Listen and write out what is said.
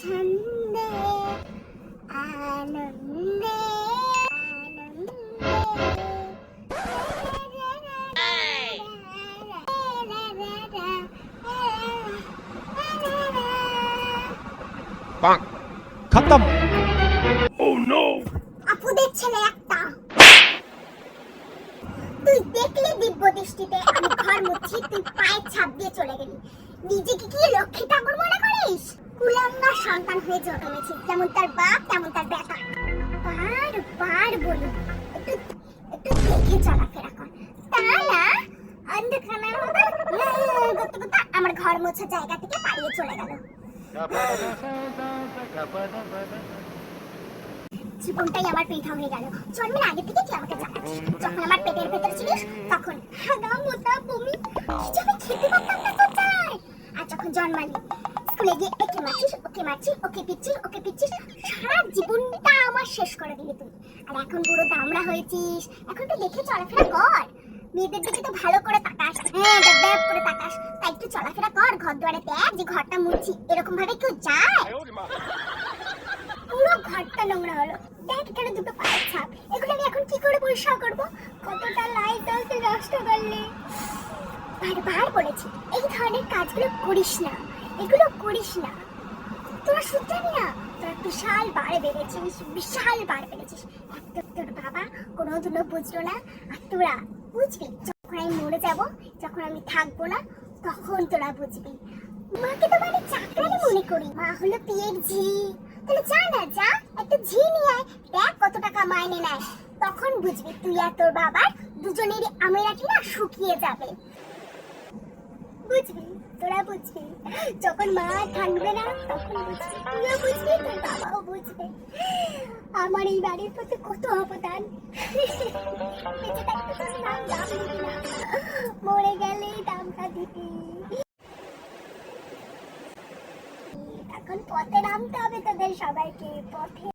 ছন্দে আনন্দে खत्म। আপুদের ছেলে একটা, তুই দেখলে দিব্য দৃষ্টিতে আমি ঘর মুছি, তুই পায়ের ছাপ দিয়ে চলে গেলি। নিজেকে কি লক্ষ্মী ঠাকুর মনে করিস? কুলাঙ্গার সন্তান হয়ে জন্মেছিস, যেমন তার বাপ তেমন তার বেটা। বার বলি একটু একটু দেখে চলাফেরা কর, তা না অন্ধকারের মতো করতে করতে আমার ঘর মোছার জায়গা থেকে পালিয়ে চলে গেল। জীবনটাই আমার পৃথা হয়ে গেল। জন্মের আগে থেকে তুই আমাকে জানাস, যখন আমার পেটের ভেতর ছিলিস তখন হাগা মোটা বমি কিছু আমি খেতে পারতাম না তো চাই। আর যখন জন্মালি স্কুলে গিয়ে একে মারছিস ওকে পিচ্ছিস, সারা জীবনটা আমার শেষ করে দিলি তুই। আর এখন পুরো দামড়া হয়েছিস, এখন তো দেখে চলাফেরা কর। মেয়েদের দিকে তো ভালো করে তাকাস, হ্যাঁ দেখ করে তাকাস, তাই একটু চলাফেরা কর। ঘর দুয়ারে দেখ যে ঘরটা মুছছি, এরকম ভাবে কেউ যায়? পুরো ঘরটা নোংরা হলো। দেখ এখানে দুটো পায়ের ছাপ, এগুলো আমি এখন কি করে পরিষ্কার করবো? কতটা লাইট আছে নষ্ট করলে। বারবার বলেছি এই ধরনের কাজগুলো করিস না, এগুলো করিস না। তোরা শুধরাবি না, তোরা বিশাল বার বেড়েছিস। তোর বাবা কোনোদিনও বুঝলো না, আর তোরা বুঝবি যখন আমি মরে যাব, যখন আমি থাকবো না, তখন তোরা বুঝবি। মাকে তো মানে চাকরানি মনে করি, মা হলো পিয়ের ঝি। তাহলে যা না যা, একটা ঝি নিয়ে আয়, দেখ কত টাকা মাইনে নেয়। তখন বুঝবি তুই আর তোর বাবার দুজনেরই আমেরাটি না শুকিয়ে যাবে। বুঝবি, তোরা বুঝবি, যখন মা থাকবে না তখন বুঝবি, তুইও বুঝবি, তোর বাবাও বুঝবে আমার এই বাড়ির প্রতি কত অবদান। বেঁচে থাকতে তোর নাম দাম দিবি না, মরে গেলেই দামটা দিবি। এখন পথে নামতে হবে তোদের সবাইকে, পথে।